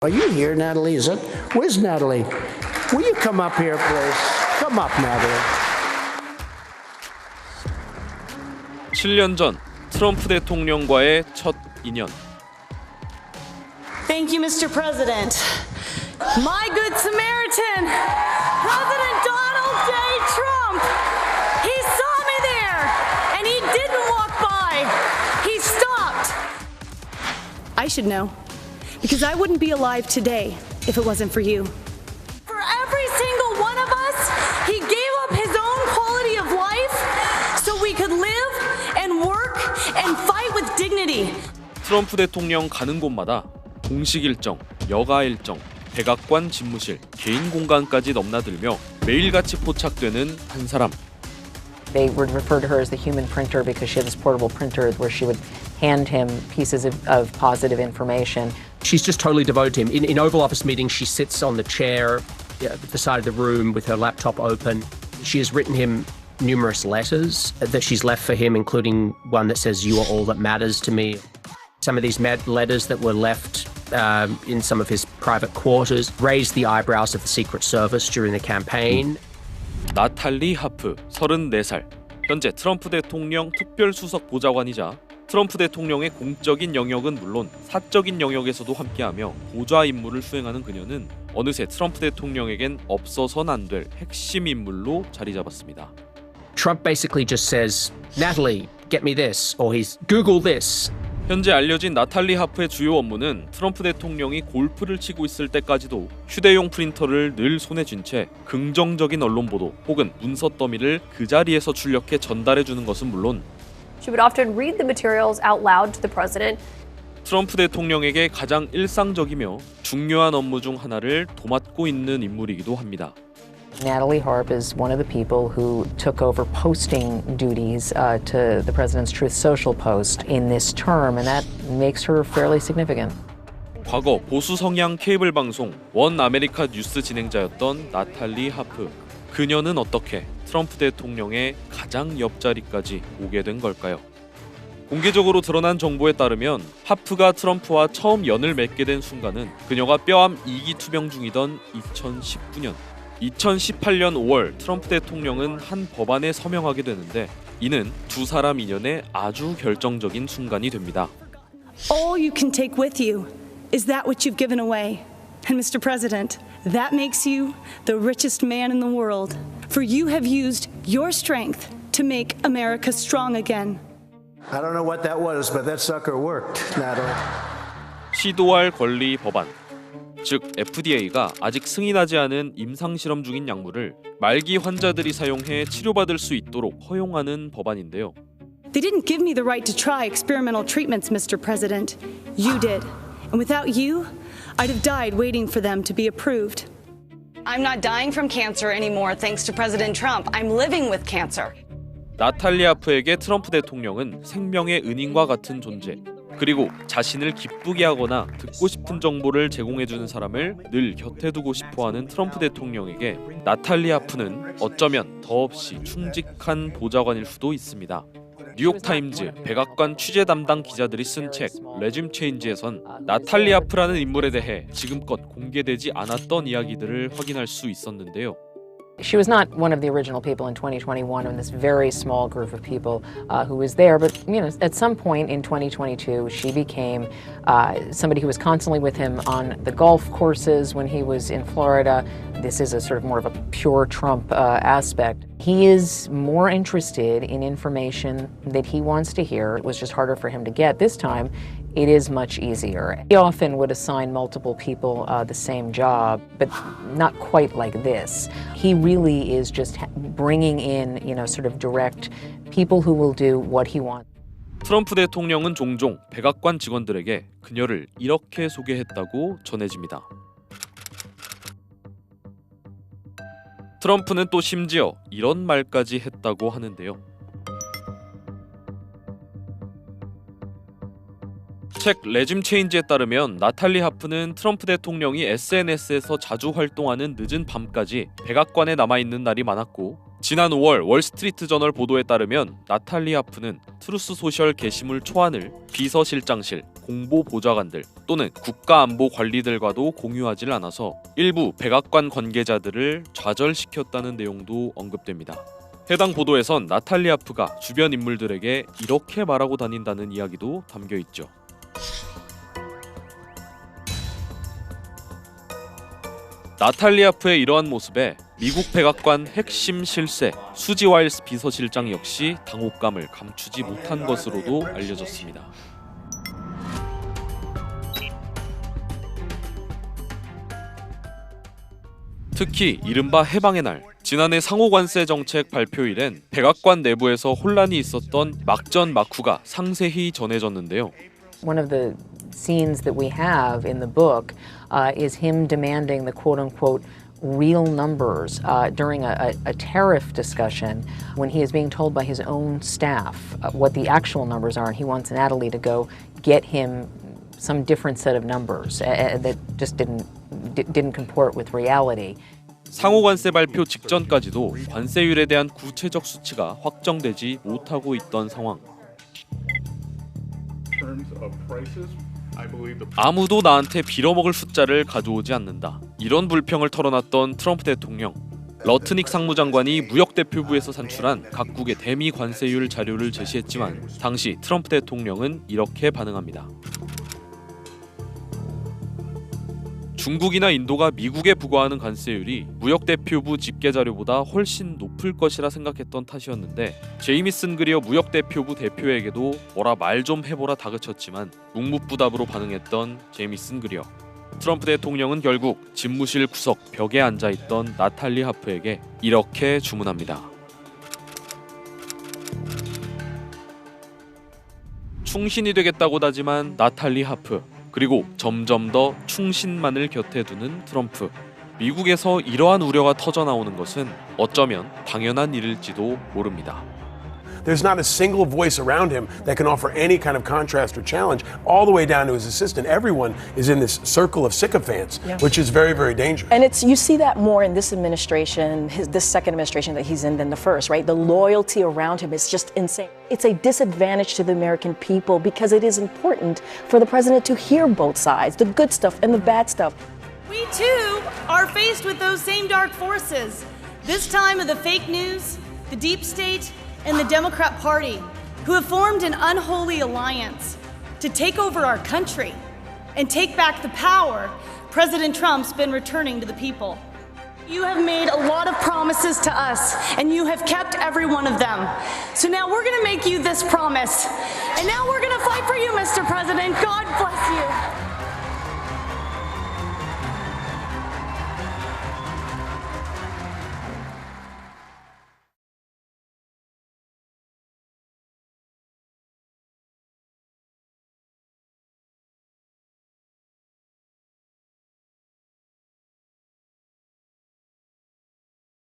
Are you here, Natalie? Is it? Where's Natalie? Will you come up here, please? Come up, Natalie. 7년 전 트럼프 대통령과의 첫 인연. Thank you, Mr. President. My good Samaritan, President Donald J. Trump. He saw me there, and he didn't walk by. He stopped. I should know, because I wouldn't be alive today if it wasn't for you. For every single one of us, he gave up his own quality of life so we could live and work and fight with dignity. 트럼프 대통령 가는 곳마다 공식 일정, 여가 일정, 백악관 집무실, 개인 공간까지 넘나들며 매일같이 포착되는 한 사람. They would refer to her as the human printer because she had this portable printer where she would hand him pieces of positive information. She's just totally devoted to him. In Oval Office meetings, she sits on the chair at the side of the room with her laptop open. She has written him numerous letters that she's left for him, including one that says, "You are all that matters to me." Some of these letters that were left in some of his private quarters raised the eyebrows of the Secret Service during the campaign. 나탈리 하프, 34살. 현재 트럼프 대통령 특별수석 보좌관이자 트럼프 대통령의 공적인 영역은 물론 사적인 영역에서도 함께하며 보좌 임무를 수행하는 그녀는 어느새 트럼프 대통령에겐 없어선 안 될 핵심 인물로 자리 잡았습니다. Trump basically just says, "Natalie, get me this," or he's Google this. 현재 알려진 나탈리 하프의 주요 업무는 트럼프 대통령이 골프를 치고 있을 때까지도 휴대용 프린터를 늘 손에 쥔 채 긍정적인 언론 보도 혹은 문서 더미를 그 자리에서 출력해 전달해 주는 것은 물론 She would often read the materials out loud to the president. 트럼프 대통령에게 가장 일상적이며 중요한 업무 중 하나를 도맡고 있는 인물이기도 합니다. Natalie Harp is one of the people who took over posting duties to the president's Truth Social post in this term, and that makes her fairly significant. 과거 보수 성향 케이블 방송 원 아메리카 뉴스 진행자였던 나탈리 하프. 그녀는 어떻게 트럼프 대통령의 가장 옆자리까지 오게 된 걸까요? 공개적으로 드러난 정보에 따르면 하프가 트럼프와 처음 연을 맺게 된 순간은 그녀가 뼈암 2기 투병 중이던 2019년. 2018년 5월 트럼프 대통령은 한 법안에 서명하게 되는데 이는 두 사람 인연의 아주 결정적인 순간이 됩니다. All you can take with you is that which you've given away. And Mr. President, that makes you the richest man in the world. For you have used your strength to make America strong again. I don't know what that was, but that sucker worked, Natalie. 시도할 권리 법안. 즉 FDA가 아직 승인하지 않은 임상실험 중인 약물을 말기 환자들이 사용해 치료받을 수 있도록 허용하는 법안인데요. They didn't give me the right to try experimental treatments, Mr. President. You did. And without you, I'd have died waiting for them to be approved. I'm not dying from cancer anymore thanks to President Trump. I'm living with cancer. 나탈리 하프에게 트럼프 대통령은 생명의 은인과 같은 존재. 그리고 자신을 기쁘게 하거나 듣고 싶은 정보를 제공해주는 사람을 늘 곁에 두고 싶어하는 트럼프 대통령에게 나탈리 하프는 어쩌면 더없이 충직한 보좌관일 수도 있습니다. 뉴욕타임즈 백악관 취재 담당 기자들이 쓴 책 레짐 체인지에선 나탈리 하프라는 인물에 대해 지금껏 공개되지 않았던 이야기들을 확인할 수 있었는데요. She was not one of the original people in 2021 in this very small group of people who was there, but at some point in 2022, she became somebody who was constantly with him on the golf courses when he was in Florida. This is a sort of more of a pure Trump aspect. He is more interested in information that he wants to hear. It was just harder for him to get. This time, it is much easier. He often would assign multiple people the same job, but not quite like this. He really is just bringing in, sort of direct people who will do what he wants. 트럼프 대통령은 종종 백악관 직원들에게 그녀를 이렇게 소개했다고 전해집니다. 트럼프는 또 심지어 이런 말까지 했다고 하는데요. 책 레짐 체인지에 따르면 나탈리 하프는 트럼프 대통령이 SNS에서 자주 활동하는 늦은 밤까지 백악관에 남아있는 날이 많았고 지난 5월 월스트리트 저널 보도에 따르면 나탈리 하프는 트루스 소셜 게시물 초안을 비서실장실, 공보 보좌관들 또는 국가안보관리들과도 공유하지 않아서 일부 백악관 관계자들을 좌절시켰다는 내용도 언급됩니다. 해당 보도에선 나탈리 하프가 주변 인물들에게 이렇게 말하고 다닌다는 이야기도 담겨 있죠. 나탈리 하프의 이러한 모습에 미국 백악관 핵심 실세 수지 와일스 비서실장 역시 당혹감을 감추지 못한 것으로도 알려졌습니다. 특히 이른바 해방의 날, 지난해 상호관세 정책 발표일엔 백악관 내부에서 혼란이 있었던 막전 막후가 상세히 전해졌는데요. One of the scenes that we have in the book is him demanding the quote-unquote real numbers during a tariff discussion when he is being told by his own staff what the actual numbers are, and he wants Natalie to go get him some different set of numbers that just didn't comport with reality. 상호관세 발표 직전까지도 관세율에 대한 구체적 수치가 확정되지 못하고 있던 상황. 아무도 나한테 빌어먹을 숫자를 가져오지 않는다. 이런 불평을 털어놨던 트럼프 대통령. 러트닉 상무장관이 무역대표부에서 산출한 각국의 대미 관세율 자료를 제시했지만 당시 트럼프 대통령은 이렇게 반응합니다. 중국이나 인도가 미국에 부과하는 관세율이 무역대표부 집계자료보다 훨씬 높을 것이라 생각했던 탓이었는데 제이미슨 그리어 무역대표부 대표에게도 뭐라 말 좀 해보라 다그쳤지만 묵묵부답으로 반응했던 제이미슨 그리어. 트럼프 대통령은 결국 집무실 구석 벽에 앉아있던 나탈리 하프에게 이렇게 주문합니다. 충신이 되겠다고 다짐한 나탈리 하프. 그리고 점점 더 충신만을 곁에 두는 트럼프. 미국에서 이러한 우려가 터져나오는 것은 어쩌면 당연한 일일지도 모릅니다. There's not a single voice around him that can offer any kind of contrast or challenge, all the way down to his assistant. Everyone is in this circle of sycophants, which is very, very dangerous. And you see that more in this administration, this second administration that he's in than the first, right? The loyalty around him is just insane. It's a disadvantage to the American people because it is important for the president to hear both sides, the good stuff and the bad stuff. We too are faced with those same dark forces. This time of the fake news, the deep state, and the Democrat Party, who have formed an unholy alliance to take over our country and take back the power President Trump's been returning to the people. You have made a lot of promises to us, and you have kept every one of them. So now we're going to make you this promise. And now we're going to fight for you, Mr. President. God bless you.